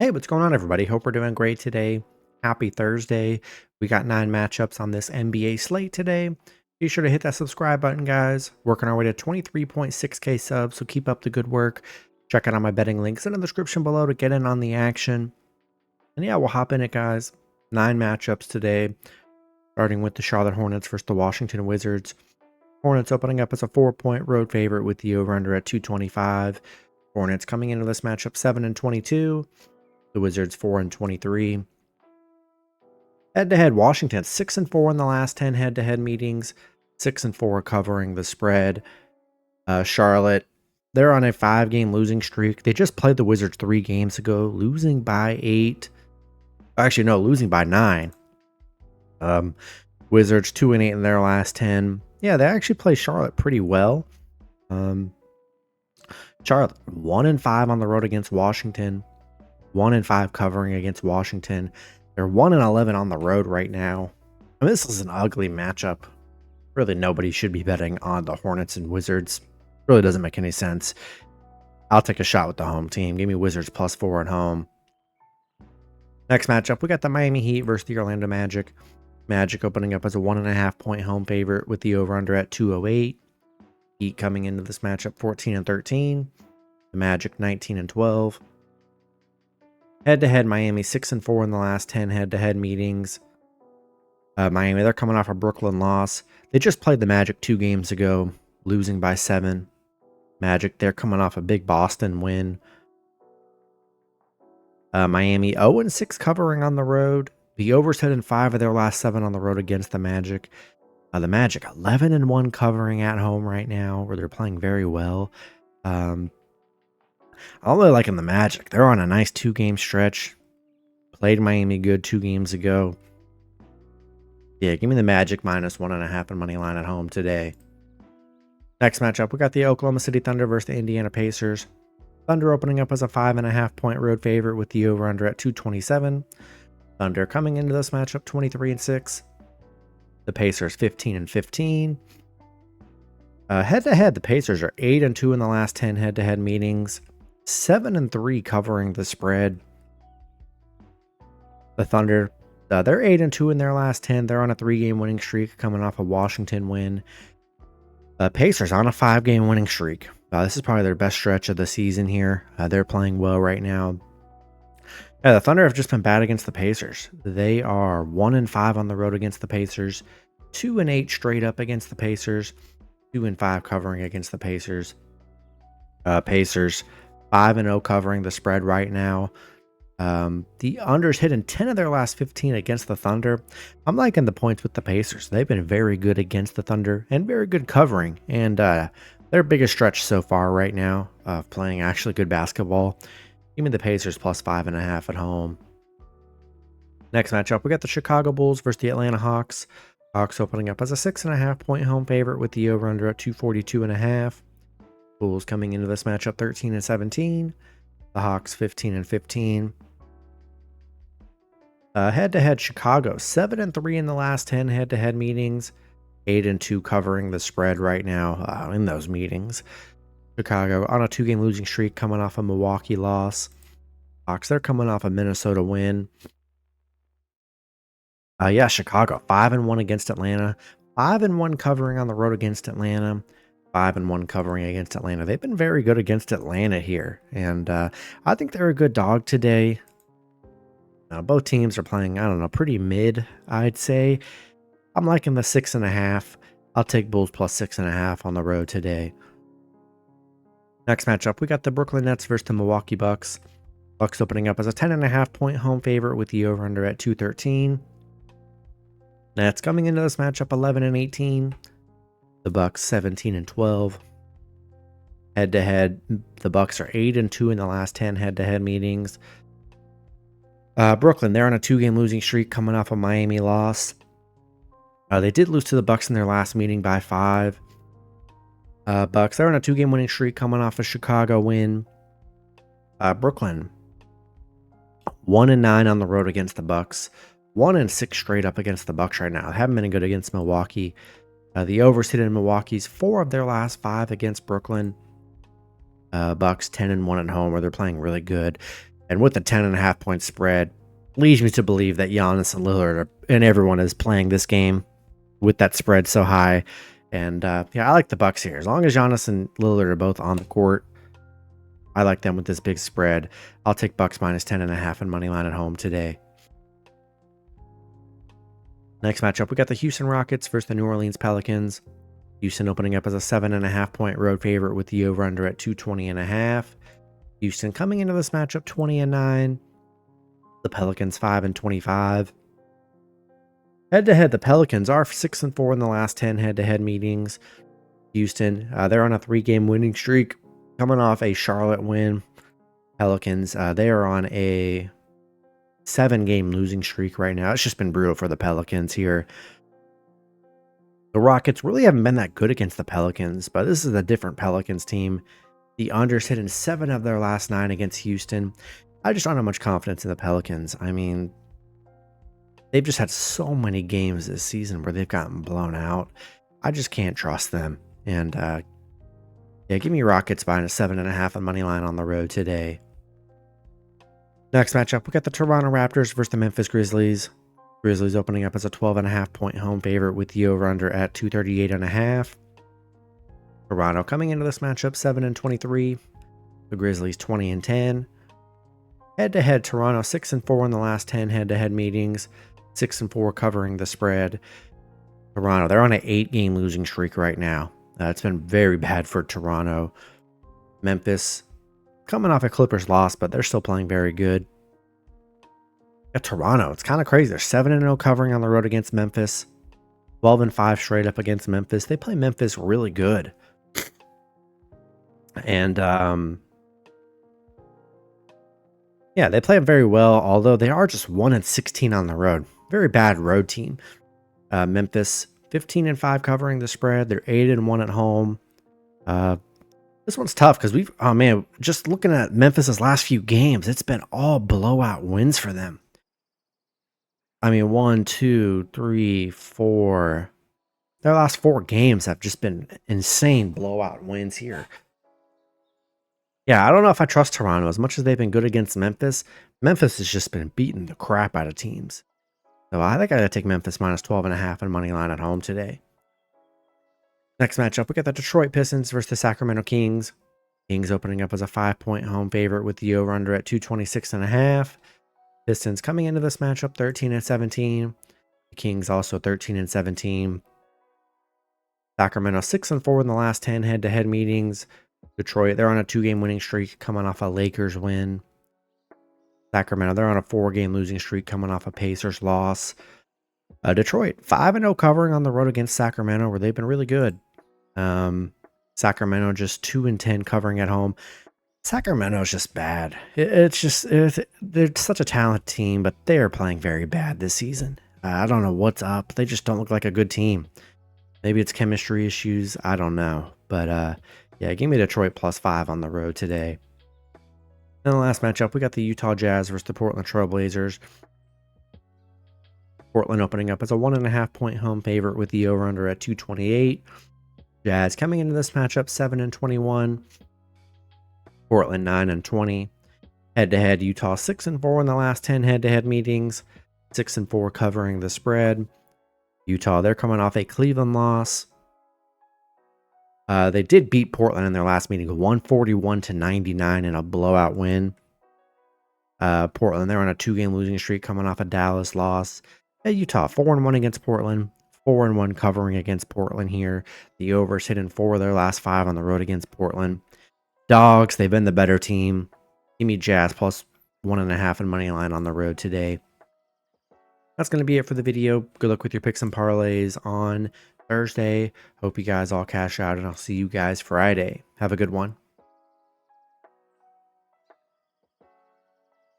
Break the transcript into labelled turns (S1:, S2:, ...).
S1: Hey, what's going on, everybody? Hope we're doing great today. Happy Thursday. We got 9 matchups on this NBA slate today. Be sure to hit that subscribe button, guys. Working our way to 23.6K subs, so keep up the good work. Check out all my betting links in the description below to get in on the action. And yeah, we'll hop in it, guys. 9 matchups today, starting with the Charlotte Hornets versus the Washington Wizards. Hornets opening up as a 4-point road favorite with the over-under at 225. Hornets coming into this matchup 7-22. The Wizards 4-23. Head-to-head, Washington 6-4 in the last 10 head-to-head meetings, 6-4 covering the spread. Charlotte, they're on a 5-game losing streak. They just played the Wizards 3 games ago, losing by 8. Actually, no, losing by 9. Wizards 2-8 in their last 10. Yeah, they actually play Charlotte pretty well. Charlotte 1-5 on the road against Washington. 1-5 covering against Washington. They're 1-11 on the road right now. I mean, this is an ugly matchup. Really, nobody should be betting on the Hornets and Wizards. Really doesn't make any sense. I'll take a shot with the home team. Give me Wizards +4 at home. Next matchup, we got the Miami Heat versus the Orlando Magic. Magic opening up as a 1.5-point home favorite with the over-under at 208. Heat coming into this matchup 14-13. The Magic 19-12. Head-to-head, Miami 6-4 in the last 10 head-to-head meetings. Miami, they're coming off a Brooklyn loss. They just played the Magic 2 games ago, losing by 7. Magic, they're coming off a big Boston win. Miami 0-6 covering on the road. The overs hit in 5 of their last 7 on the road against the Magic. The Magic 11-1 covering at home right now, where they're playing very well. I'm really liking the Magic. They're on a nice 2-game stretch. Played Miami good 2 games ago. Yeah, give me the Magic -1.5 and money line at home today. Next matchup, we got the Oklahoma City Thunder versus the Indiana Pacers. Thunder opening up as a 5.5-point road favorite with the over-under at 227. Thunder coming into this matchup 23-6. The Pacers 15-15. Head-to-head, the Pacers are 8-2 in the last 10 head-to-head meetings. 7-3 covering the spread. The Thunder, they're 8-2 in their last 10. They're on a 3-game winning streak coming off a Washington win. Pacers on a 5-game winning streak. This is probably their best stretch of the season here. They're playing well right now. Yeah, the Thunder have just been bad against the Pacers. They are 1-5 on the road against the Pacers. 2-8 straight up against the Pacers. 2-5 covering against the Pacers. Pacers 5-0 covering the spread right now. The unders hit in 10 of their last 15 against the Thunder. I'm liking the points with the Pacers. They've been very good against the Thunder and very good covering. And their biggest stretch so far right now of playing actually good basketball. Give me the Pacers +5.5 at home. Next matchup, we got the Chicago Bulls versus the Atlanta Hawks. Hawks opening up as a 6.5-point home favorite with the over-under at 242.5. Bulls coming into this matchup 13-17. The Hawks 15-15. Head-to-head, Chicago 7-3 in the last 10 head-to-head meetings. 8-2 covering the spread right now in those meetings. Chicago on a 2-game losing streak coming off a Milwaukee loss. Hawks, they're coming off a Minnesota win. Chicago 5-1 against Atlanta. 5-1 covering on the road against Atlanta. 5-1 covering against Atlanta. They've been very good against Atlanta here. And I think they're a good dog today. Both teams are playing, pretty mid, I'd say. I'm liking the 6.5. I'll take Bulls +6.5 on the road today. Next matchup, we got the Brooklyn Nets versus the Milwaukee Bucks. Bucks opening up as a 10.5-point home favorite with the over-under at 213. Nets coming into this matchup 11-18. The Bucks 17-12. Head-to-head, the Bucks are 8-2 in the last 10 head-to-head meetings. Brooklyn, they're on a 2-game losing streak coming off a Miami loss. They did lose to the Bucks in their last meeting by 5. Bucks, they're on a 2-game winning streak coming off a Chicago win. Brooklyn 1-9 on the road against the Bucks. 1-6 straight up against the Bucks right now. They haven't been good against Milwaukee. The overs hit in Milwaukee's 4 of their last 5 against Brooklyn. Bucks 10-1 at home, where they're playing really good. And with the 10.5-point spread, leads me to believe that Giannis and Lillard and everyone is playing this game with that spread so high. And yeah, I like the Bucks here. As long as Giannis and Lillard are both on the court, I like them with this big spread. I'll take Bucks minus 10.5 and money line at home today. Next matchup, we got the Houston Rockets versus the New Orleans Pelicans. Houston opening up as a 7.5-point road favorite with the over-under at 220.5. Houston coming into this matchup 20-9. The Pelicans 5-25. Head-to-head, the Pelicans are 6-4 in the last 10 head-to-head meetings. Houston, they're on a 3-game winning streak, coming off a Charlotte win. Pelicans, they are on a 7-game losing streak right now. It's just been brutal for the Pelicans here. The Rockets really haven't been that good against the Pelicans, but this is a different Pelicans team. The unders hit in 7 of their last 9 against Houston. I just don't have much confidence in the Pelicans. I mean, they've just had so many games this season where they've gotten blown out. I just can't trust them. And yeah, give me Rockets buying a 7.5 on money line on the road today. Next matchup, we got the Toronto Raptors versus the Memphis Grizzlies. Grizzlies opening up as a 12.5-point home favorite with the over-under at 238.5. Toronto coming into this matchup 7-23. The Grizzlies 20-10. Head-to-head, Toronto 6-4 in the last 10 head-to-head meetings. 6-4 covering the spread. Toronto, they're on an 8-game losing streak right now. It's been very bad for Toronto. Memphis coming off a Clippers loss, but they're still playing very good. At Toronto, it's kind of crazy. They're 7-0 covering on the road against Memphis. 12-5 straight up against Memphis. They play Memphis really good. And yeah, they play them very well, although they are just 1-16 on the road. Very bad road team. Memphis 15-5 covering the spread. They're 8-1 at home. This one's tough because oh man, just looking at Memphis's last few games, it's been all blowout wins for them. I mean, 1, 2, 3, 4. Their last 4 games have just been insane blowout wins here. Yeah, I don't know if I trust Toronto as much as they've been good against Memphis. Memphis has just been beating the crap out of teams. So I think I gotta take Memphis minus 12.5 and money line at home today. Next matchup, we got the Detroit Pistons versus the Sacramento Kings. Kings opening up as a 5-point home favorite with the over-under at 226.5. Pistons coming into this matchup 13-17. The Kings also 13-17. Sacramento 6-4 in the last 10 head-to-head meetings. Detroit, they're on a 2-game winning streak coming off a Lakers win. Sacramento, they're on a 4-game losing streak coming off a Pacers loss. Detroit 5-0 covering on the road against Sacramento, where they've been really good. Sacramento just 2-10 covering at home. Sacramento's just bad. They're such a talented team, but they are playing very bad this season. I don't know what's up. They just don't look like a good team. Maybe it's chemistry issues. I don't know. But yeah, give me Detroit +5 on the road today. And the last matchup, we got the Utah Jazz versus the Portland Trail Blazers. Portland opening up as a 1.5-point home favorite with the over-under at 228. Jazz coming into this matchup 7-21. Portland 9-20. Head-to-head, Utah 6-4 in the last 10 head-to-head meetings. 6-4 covering the spread. Utah, they're coming off a Cleveland loss. They did beat Portland in their last meeting, 141-99 in a blowout win. Portland, they're on a 2-game losing streak coming off a Dallas loss. Utah, 4-1 against Portland. 4-1 covering against Portland here. The overs hitting 4 of their last 5 on the road against Portland. Dogs, they've been the better team. Give me Jazz +1.5 and money line on the road today. That's going to be it for the video. Good luck with your picks and parlays on Thursday. Hope you guys all cash out, and I'll see you guys Friday. Have a good one.